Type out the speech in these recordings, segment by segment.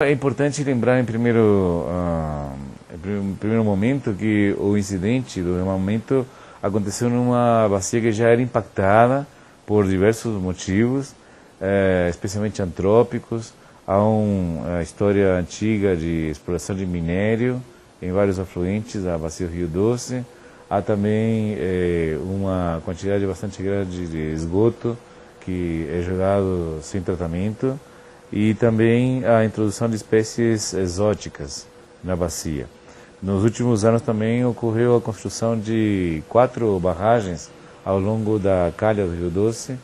É importante lembrar em primeiro momento que o incidente do derramamento aconteceu numa bacia que já era impactada por diversos motivos, especialmente antrópicos. Há uma história antiga de exploração de minério em vários afluentes da bacia do Rio Doce. Há também uma quantidade bastante grande de esgoto que é jogado sem tratamento, e também a introdução de espécies exóticas na bacia. Nos últimos anos também ocorreu a construção de 4 barragens ao longo da calha do Rio Doce,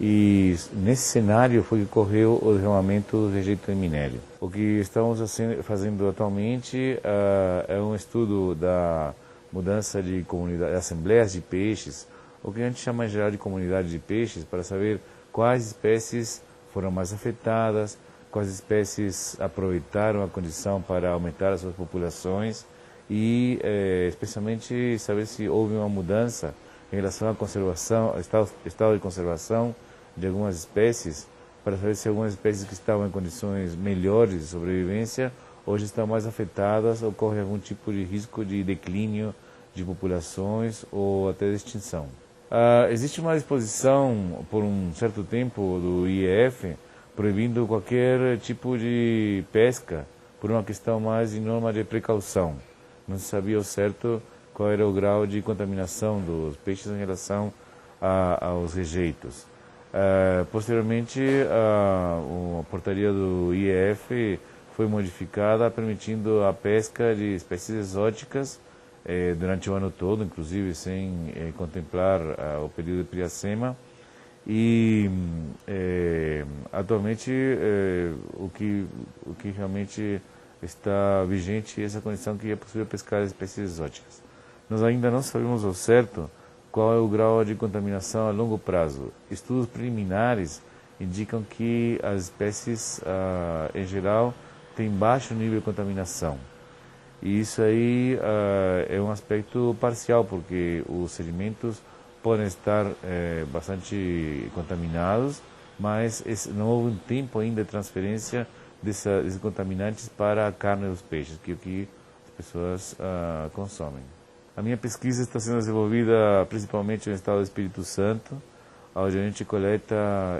e nesse cenário foi que ocorreu o derramamento do rejeito de minério. O que estamos fazendo atualmente é um estudo da mudança de comunidade, assembleias de peixes, o que a gente chama em geral de comunidade de peixes, para saber quais espécies foram mais afetadas, quais espécies aproveitaram a condição para aumentar as suas populações e, especialmente, saber se houve uma mudança em relação à conservação, estado de conservação de algumas espécies, para saber se algumas espécies que estavam em condições melhores de sobrevivência hoje estão mais afetadas, ocorre algum tipo de risco de declínio de populações ou até de extinção. Existe uma disposição, por um certo tempo, do IEF, proibindo qualquer tipo de pesca, por uma questão mais de norma de precaução. Não se sabia ao certo qual era o grau de contaminação dos peixes em relação aos rejeitos. Posteriormente, a portaria do IEF foi modificada, permitindo a pesca de espécies exóticas durante o ano todo, inclusive sem contemplar o período de Piracema. E atualmente o que realmente está vigente é essa condição que é possível pescar espécies exóticas. Nós ainda não sabemos ao certo qual é o grau de contaminação a longo prazo. Estudos preliminares indicam que as espécies, em geral, têm baixo nível de contaminação. E isso aí é um aspecto parcial, porque os sedimentos podem estar bastante contaminados, mas não houve um tempo ainda de transferência desses contaminantes para a carne dos peixes, que é o que as pessoas consomem. A minha pesquisa está sendo desenvolvida principalmente no estado do Espírito Santo, onde a gente coleta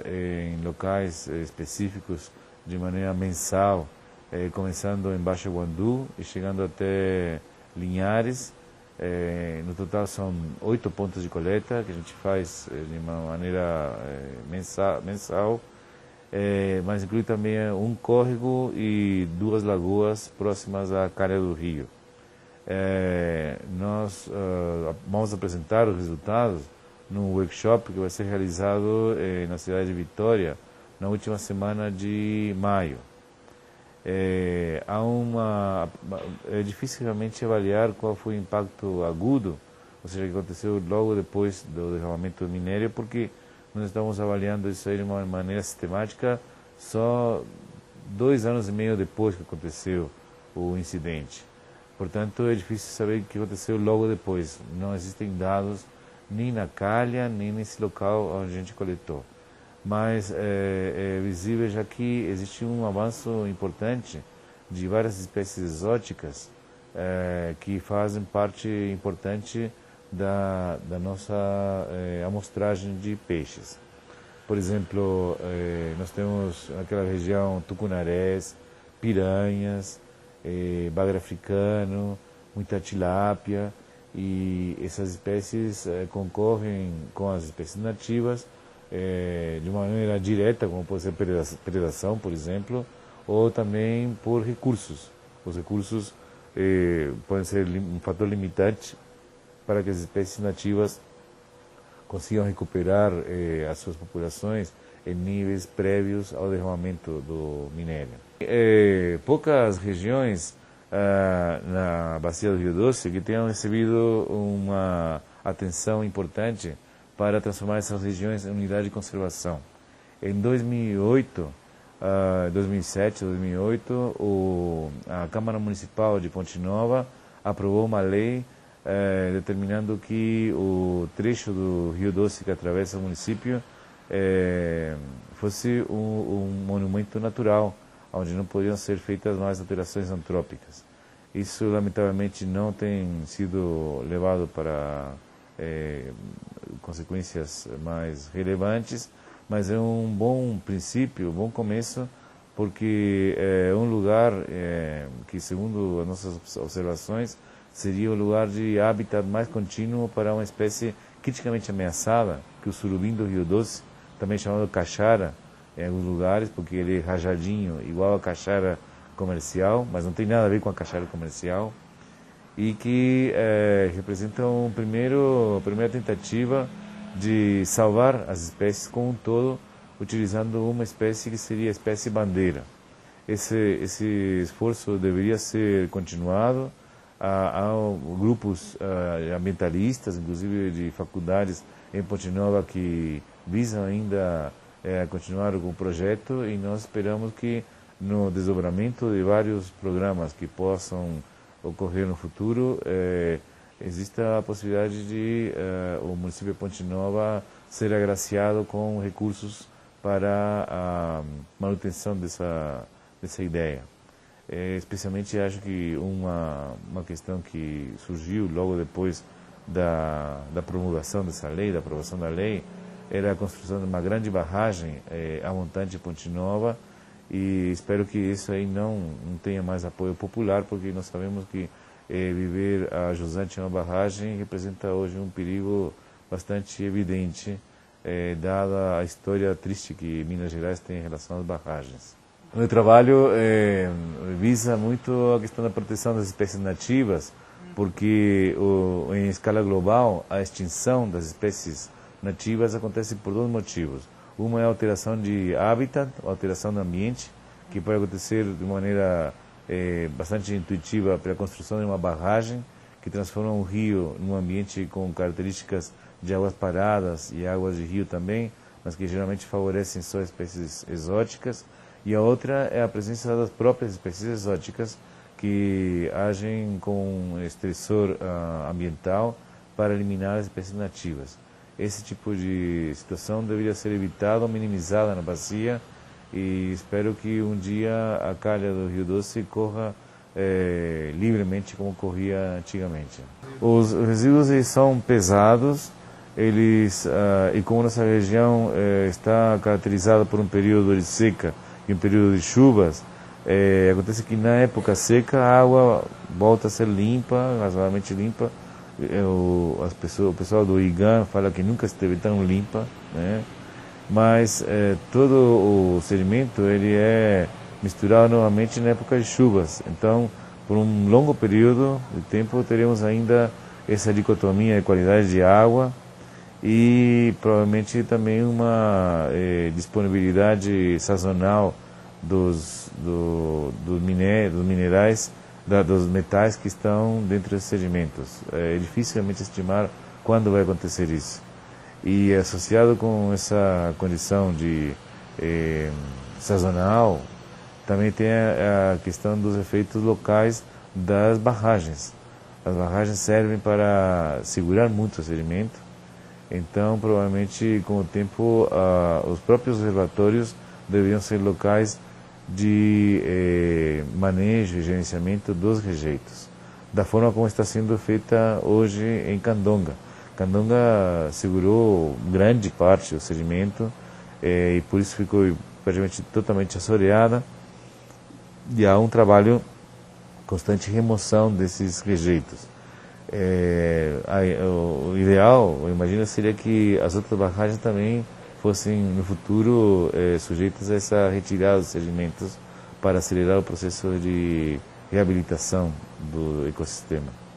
em locais específicos de maneira mensal, começando em Baixo Guandu e chegando até Linhares. No total são 8 pontos de coleta que a gente faz de uma maneira mensal, mas inclui também um córrego e 2 lagoas próximas à calha do rio. Nós vamos apresentar os resultados num workshop que vai ser realizado na cidade de Vitória na última semana de maio. É difícil realmente avaliar qual foi o impacto agudo, ou seja, que aconteceu logo depois do derramamento do minério, porque nós estamos avaliando isso aí de uma maneira sistemática só 2 anos e meio depois que aconteceu o incidente. Portanto, é difícil saber o que aconteceu logo depois. Não existem dados nem na calha, nem nesse local onde a gente coletou. Mas é visível já que existe um avanço importante de várias espécies exóticas que fazem parte importante da nossa amostragem de peixes. Por exemplo, nós temos naquela região tucunarés, piranhas, bagre africano, muita tilápia, e essas espécies concorrem com as espécies nativas de uma maneira direta, como pode ser predação, por exemplo, ou também por recursos. Os recursos podem ser um fator limitante para que as espécies nativas consigam recuperar as suas populações em níveis prévios ao derramamento do minério. Poucas regiões na bacia do Rio Doce que tenham recebido uma atenção importante para transformar essas regiões em unidade de conservação. Em 2008, 2007, 2008, a Câmara Municipal de Ponte Nova aprovou uma lei determinando que o trecho do Rio Doce que atravessa o município fosse um monumento natural, onde não poderiam ser feitas mais alterações antrópicas. Isso, lamentavelmente, não tem sido levado para consequências mais relevantes, mas é um bom princípio, um bom começo, porque é um lugar que, segundo as nossas observações, seria o lugar de habitat mais contínuo para uma espécie criticamente ameaçada, que é o surubim do Rio Doce, também chamado caixara em alguns lugares, porque ele é rajadinho, igual a caixara comercial, mas não tem nada a ver com a caixara comercial, e que representa uma primeira tentativa de salvar as espécies como um todo, utilizando uma espécie que seria a espécie bandeira. Esse esforço deveria ser continuado. Há grupos ambientalistas, inclusive de faculdades em Ponte Nova, que visam ainda continuar com o projeto, e nós esperamos que no desdobramento de vários programas que possam ocorrer no futuro, exista a possibilidade de o município de Ponte Nova ser agraciado com recursos para a manutenção dessa ideia. Especialmente acho que uma questão que surgiu logo depois da promulgação dessa lei, da aprovação da lei, era a construção de uma grande barragem a montante de Ponte Nova, e espero que isso aí não tenha mais apoio popular, porque nós sabemos que viver a jusante em uma barragem representa hoje um perigo bastante evidente, dada a história triste que Minas Gerais tem em relação às barragens. O meu trabalho visa muito a questão da proteção das espécies nativas, porque em escala global a extinção das espécies nativas acontece por dois motivos. Uma é a alteração de habitat, a alteração do ambiente, que pode acontecer de maneira bastante intuitiva pela construção de uma barragem que transforma um rio num ambiente com características de águas paradas e águas de rio também, mas que geralmente favorecem só espécies exóticas. E a outra é a presença das próprias espécies exóticas que agem com estressor ambiental para eliminar as espécies nativas. Esse tipo de situação deveria ser evitada ou minimizada na bacia, e espero que um dia a calha do Rio Doce corra livremente como corria antigamente. Os resíduos são pesados, e como nossa região está caracterizada por um período de seca e um período de chuvas, acontece que na época seca a água volta a ser limpa, razoavelmente limpa. O pessoal do IGAN fala que nunca esteve tão limpa, né? Mas todo o sedimento ele é misturado novamente na época de chuvas. Então, por um longo período de tempo, teremos ainda essa dicotomia de qualidade de água e provavelmente também uma disponibilidade sazonal dos minerais, dos metais que estão dentro dos sedimentos. É difícil realmente estimar quando vai acontecer isso. E associado com essa condição de sazonal, também tem a questão dos efeitos locais das barragens. As barragens servem para segurar muito o sedimento, então provavelmente com o tempo os próprios reservatórios deveriam ser locais de manejo e gerenciamento dos rejeitos, da forma como está sendo feita hoje em Candonga. Candonga segurou grande parte do sedimento e por isso ficou praticamente totalmente assoreada, e há um trabalho constante de remoção desses rejeitos. O ideal, eu imagino, seria que as outras barragens também fossem no futuro sujeitas a essa retirada dos sedimentos para acelerar o processo de reabilitação do ecossistema.